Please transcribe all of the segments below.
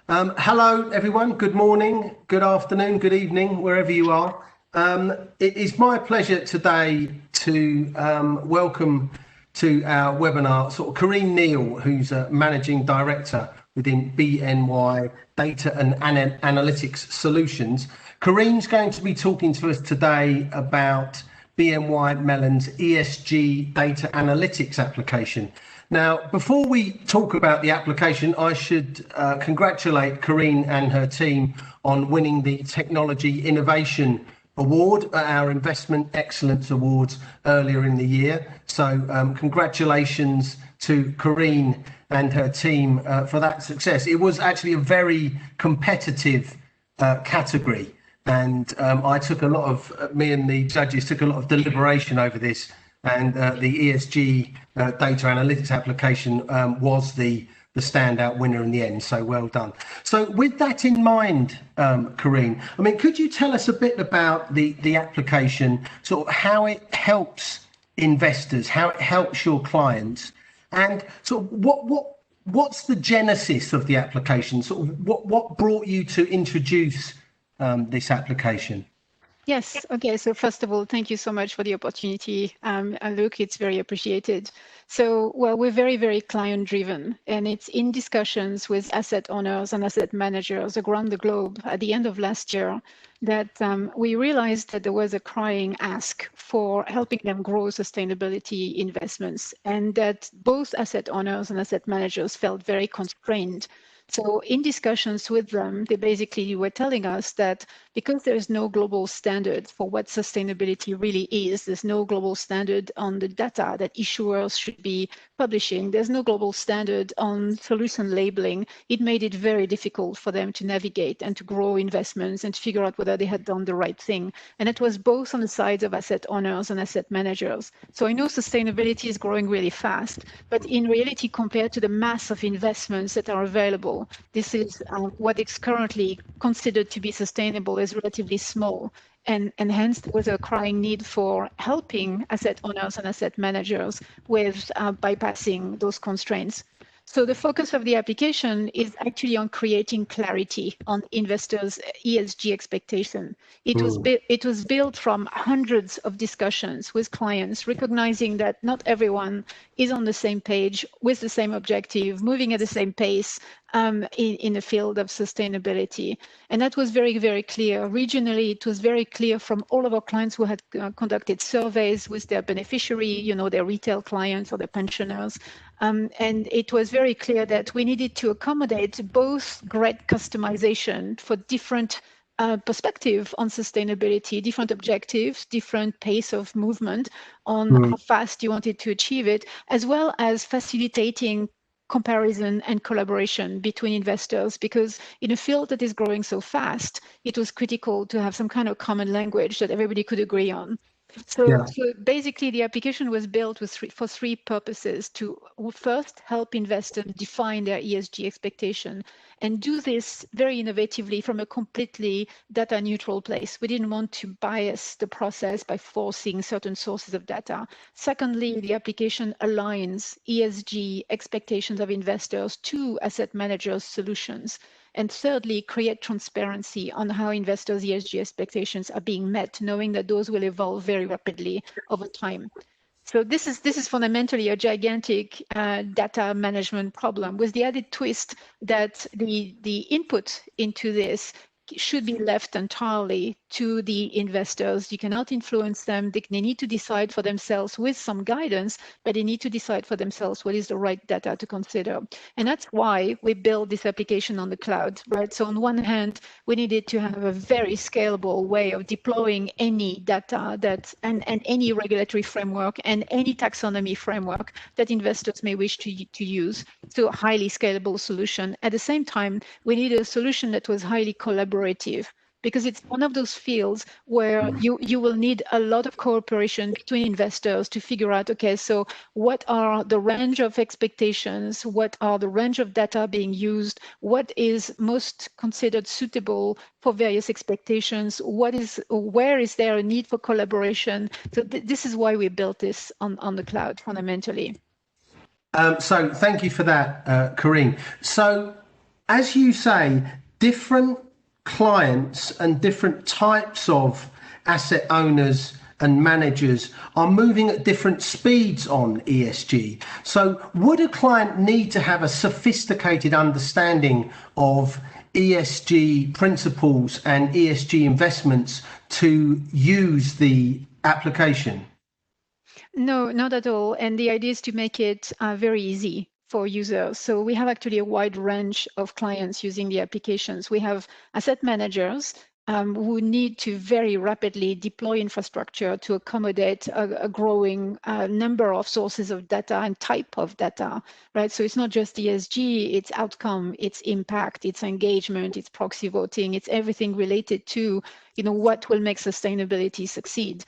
Hello, everyone. Good morning, good afternoon, good evening, wherever you are. It is my pleasure today to welcome to our webinar Corinne Neale, who's a Managing Director within BNY Data and Analytics Solutions. Corinne's going to be talking to us today about BNY Mellon's ESG Data Analytics application. Now, before we talk about the application, I should congratulate Corinne and her team on winning the Technology Innovation Award at our Investment Excellence Awards earlier in the year. So congratulations to Corinne and her team for that success. It was actually a very competitive category. And me and the judges took a lot of deliberation over this. And the ESG data analytics application was the standout winner in the end. So well done. So with that in mind, Corinne, I mean, could you tell us a bit about the application, sort of how it helps investors, how it helps your clients, and sort of what's the genesis of the application? Sort of what brought you to introduce this application? Yes. Okay. So first of all, thank you so much for the opportunity. Luke, it's very appreciated. So, well, we're very, very client driven, and it's in discussions with asset owners and asset managers around the globe at the end of last year that we realized that there was a crying ask for helping them grow sustainability investments, and that both asset owners and asset managers felt very constrained. So in discussions with them, they basically were telling us that because there is no global standard for what sustainability really is, there's no global standard on the data that issuers should be publishing, there's no global standard on solution labeling, it made it very difficult for them to navigate and to grow investments and to figure out whether they had done the right thing. And it was both on the sides of asset owners and asset managers. So I know sustainability is growing really fast, but in reality, compared to the mass of investments that are available, this is what is currently considered to be sustainable is relatively small. And hence there was a crying need for helping asset owners and asset managers with bypassing those constraints. So the focus of the application is actually on creating clarity on investors' ESG expectation. It was built from hundreds of discussions with clients, recognizing that not everyone is on the same page with the same objective, moving at the same pace in the field of sustainability. And that was very, very clear. Regionally, it was very clear from all of our clients who had conducted surveys with their beneficiary, their retail clients or their pensioners. And it was very clear that we needed to accommodate both great customization for different perspective on sustainability, different objectives, different pace of movement on how fast you wanted to achieve it, as well as facilitating comparison and collaboration between investors, because in a field that is growing so fast, it was critical to have some kind of common language that everybody could agree on. So basically, the application was built for three purposes: to first help investors define their ESG expectation, and do this very innovatively from a completely data neutral place. We didn't want to bias the process by forcing certain sources of data. Secondly, the application aligns ESG expectations of investors to asset managers' solutions. And thirdly, create transparency on how investors' ESG expectations are being met, knowing that those will evolve very rapidly over time. So this is fundamentally a gigantic data management problem, with the added twist that the input into this should be left entirely to the investors. You cannot influence them. They need to decide for themselves with some guidance, but they need to decide for themselves what is the right data to consider. And that's why we built this application on the cloud, right? So on one hand, we needed to have a very scalable way of deploying any data and any regulatory framework and any taxonomy framework that investors may wish to use. So a highly scalable solution. At the same time, we needed a solution that was highly collaborative, because it's one of those fields where you will need a lot of cooperation between investors to figure out, okay, so what are the range of expectations? What are the range of data being used? What is most considered suitable for various expectations? Where is there a need for collaboration? So this is why we built this on the cloud fundamentally. So thank you for that, Corinne. So as you say, different clients and different types of asset owners and managers are moving at different speeds on ESG. So would a client need to have a sophisticated understanding of ESG principles and ESG investments to use the application? No, not at all. And the idea is to make it very easy for users. So we have actually a wide range of clients using the applications. We have asset managers who need to very rapidly deploy infrastructure to accommodate a growing number of sources of data and type of data, right? So it's not just ESG, it's outcome, it's impact, it's engagement, it's proxy voting, it's everything related to, what will make sustainability succeed.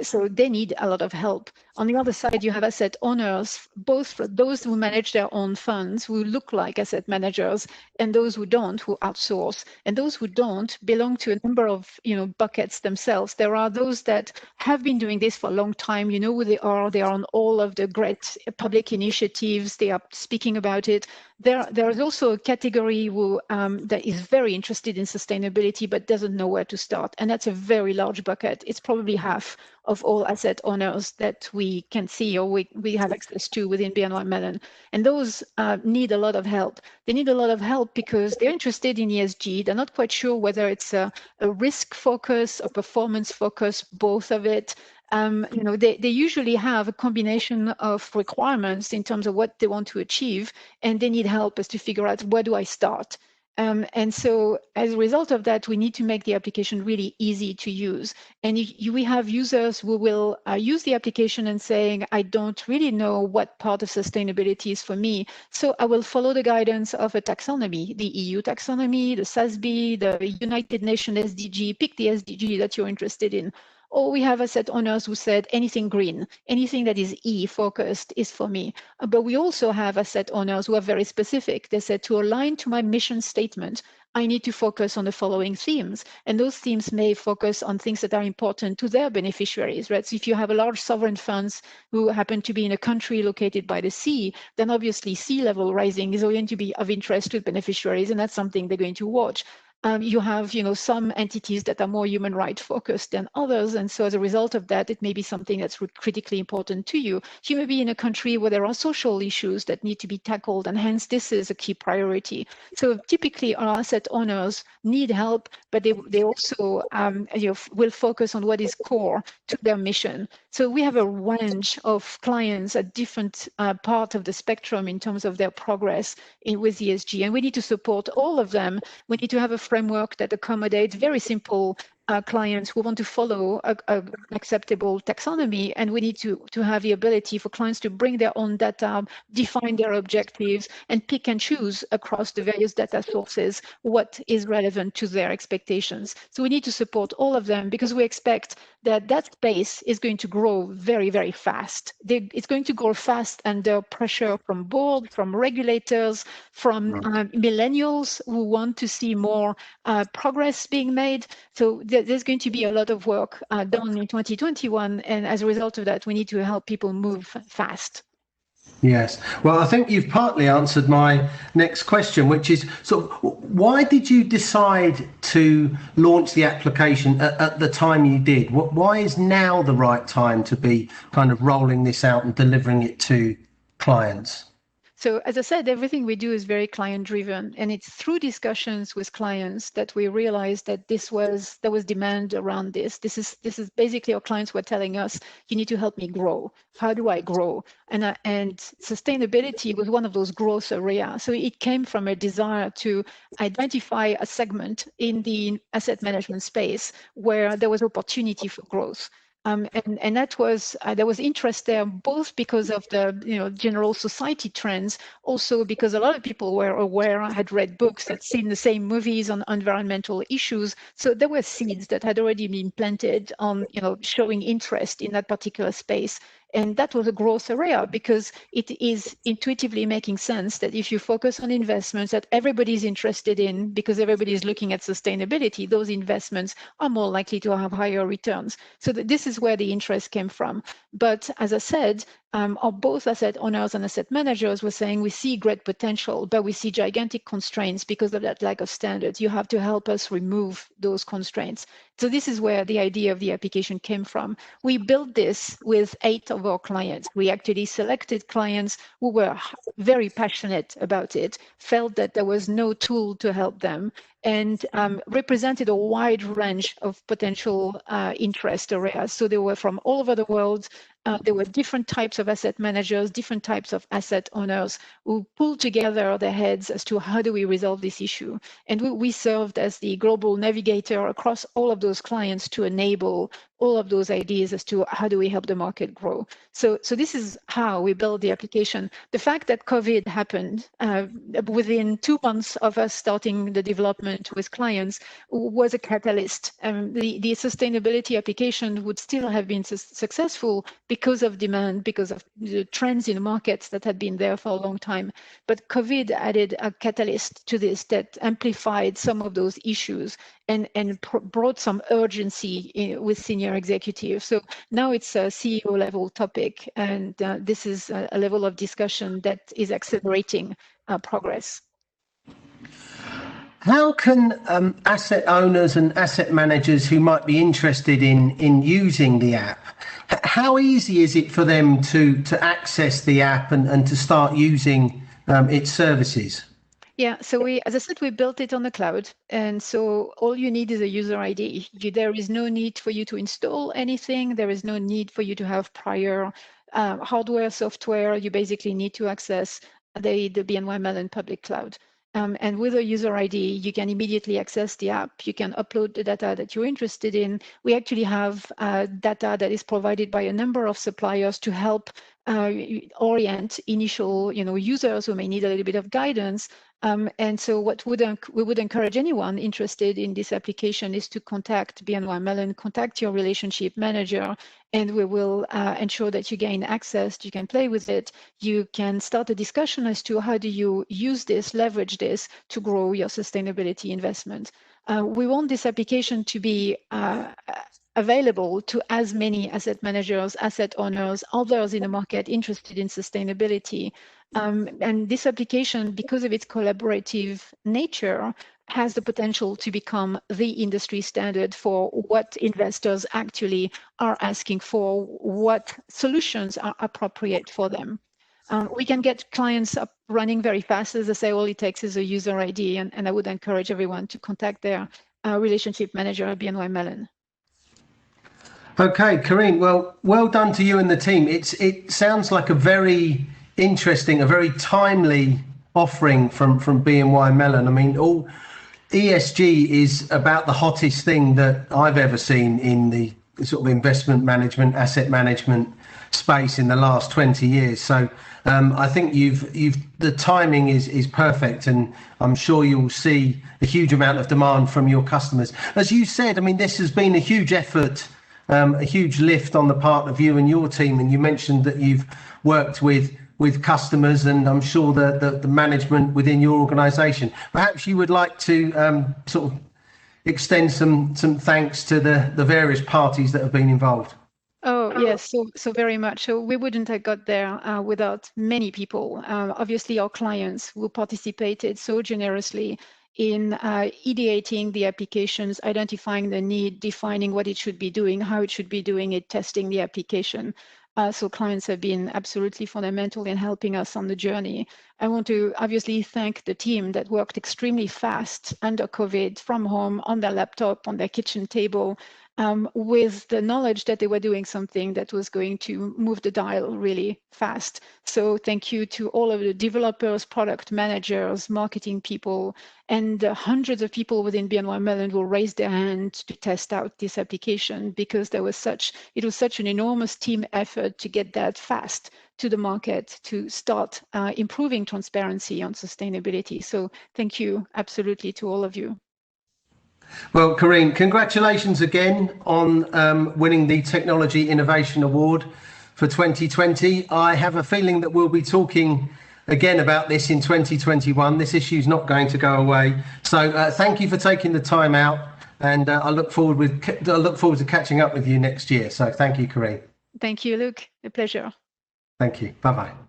So they need a lot of help. On the other side, you have asset owners, both for those who manage their own funds, who look like asset managers, and those who don't, who outsource. And those who don't belong to a number of buckets themselves. There are those that have been doing this for a long time. You know who they are. They are on all of the great public initiatives. They are speaking about it. There is also a category who that is very interested in sustainability but doesn't know where to start. And that's a very large bucket. It's probably half of all asset owners that we can see or we have access to within BNY Mellon. And those need a lot of help. They need a lot of help because they're interested in ESG. They're not quite sure whether it's a risk focus, a performance focus, both of it. They usually have a combination of requirements in terms of what they want to achieve, and they need help as to figure out where do I start. And so as a result of that, we need to make the application really easy to use. And we have users who will use the application and saying, I don't really know what part of sustainability is for me. So I will follow the guidance of a taxonomy, the EU taxonomy, the SASB, the United Nations SDG, pick the SDG that you're interested in. Or we have asset owners who said anything green, anything that is E focused is for me. But we also have asset owners who are very specific. They said to align to my mission statement, I need to focus on the following themes. And those themes may focus on things that are important to their beneficiaries, right? So if you have a large sovereign funds who happen to be in a country located by the sea, then obviously sea level rising is going to be of interest to beneficiaries, and that's something they're going to watch. You have, some entities that are more human rights focused than others. And so as a result of that, it may be something that's critically important to you. You may be in a country where there are social issues that need to be tackled, and hence this is a key priority. So typically our asset owners need help, but they also will focus on what is core to their mission. So we have a range of clients at different part of the spectrum in terms of their progress with ESG, and we need to support all of them. We need to have a framework that accommodates very simple clients who want to follow an acceptable taxonomy, and we need to have the ability for clients to bring their own data, define their objectives, and pick and choose across the various data sources what is relevant to their expectations. So we need to support all of them because we expect that space is going to grow very, very fast. It's going to grow fast under pressure from board, from regulators, from millennials who want to see more progress being made. So there's going to be a lot of work done in 2021. And as a result of that, we need to help people move fast. Yes. Well, I think you've partly answered my next question, which is, so why did you decide to launch the application at the time you did? Why is now the right time to be kind of rolling this out and delivering it to clients? So as I said, everything we do is very client driven, and it's through discussions with clients that we realized that there was demand around this. This is basically our clients were telling us, you need to help me grow. How do I grow? And sustainability was one of those growth areas. So it came from a desire to identify a segment in the asset management space where there was opportunity for growth. And that was there was interest there, both because of the general society trends, also because a lot of people were aware, had read books, had seen the same movies on environmental issues. So there were seeds that had already been planted on showing interest in that particular space. And that was a growth area because it is intuitively making sense that if you focus on investments that everybody's interested in, because everybody's looking at sustainability, those investments are more likely to have higher returns. So this is where the interest came from. But as I said, or both asset owners and asset managers were saying, we see great potential, but we see gigantic constraints because of that lack of standards. You have to help us remove those constraints. So this is where the idea of the application came from. We built this with 8 of our clients. We actually selected clients who were very passionate about it, felt that there was no tool to help them, and represented a wide range of potential interest areas. So they were from all over the world. There were different types of asset managers, different types of asset owners who pulled together their heads as to how do we resolve this issue. And we served as the global navigator across all of those clients to enable all of those ideas as to how do we help the market grow. So this is how we build the application. The fact that COVID happened within 2 months of us starting the development with clients was a catalyst. The sustainability application would still have been successful because of demand, because of the trends in the markets that had been there for a long time. But COVID added a catalyst to this that amplified some of those issues and brought some urgency with senior executives. So now it's a CEO level topic, and this is a level of discussion that is accelerating progress. How can asset owners and asset managers who might be interested in using the app, how easy is it for them to access the app and to start using its services? Yeah, so as I said, we built it on the cloud. And so all you need is a user ID. There is no need for you to install anything. There is no need for you to have prior hardware, software. You basically need to access the BNY Mellon public cloud. And with a user ID, you can immediately access the app. You can upload the data that you're interested in. We actually have data that is provided by a number of suppliers to help orient initial users who may need a little bit of guidance. And so what we would encourage anyone interested in this application is to contact BNY Mellon, contact your relationship manager, and we will ensure that you gain access, you can play with it, you can start a discussion as to how do you use this, leverage this to grow your sustainability investment. We want this application to be available to as many asset managers, asset owners, others in the market interested in sustainability. And this application, because of its collaborative nature, has the potential to become the industry standard for what investors actually are asking for, what solutions are appropriate for them. We can get clients up running very fast. As I say, all it takes is a user ID, and I would encourage everyone to contact their relationship manager at BNY Mellon. Okay, Corinne, well done to you and the team. It sounds like a very interesting, a very timely offering from BNY Mellon. I mean, all ESG is about the hottest thing that I've ever seen in the sort of investment management, asset management space in the last 20 years. So I think the timing is perfect, and I'm sure you'll see a huge amount of demand from your customers. As you said, I mean, this has been a huge effort, a huge lift on the part of you and your team, and you mentioned that you've worked with customers, and I'm sure that the management within your organisation. Perhaps you would like to sort of extend some thanks to the various parties that have been involved. Oh, yes, so very much. So we wouldn't have got there without many people. Obviously, our clients who participated so generously in ideating the applications, identifying the need, defining what it should be doing, how it should be doing it, testing the application. So clients have been absolutely fundamental in helping us on the journey. I want to obviously thank the team that worked extremely fast under COVID, from home, on their laptop, on their kitchen table, with the knowledge that they were doing something that was going to move the dial really fast. So thank you to all of the developers, product managers, marketing people, and hundreds of people within BNY Mellon will raise their hand to test out this application, because it was such an enormous team effort to get that fast to the market, to start improving transparency on sustainability. So thank you absolutely to all of you. Well, Corinne, congratulations again on winning the Technology Innovation Award for 2020. I have a feeling that we'll be talking again about this in 2021. This issue is not going to go away. So thank you for taking the time out, and I look forward to catching up with you next year. So thank you, Corinne. Thank you, Luke. A pleasure. Thank you. Bye-bye.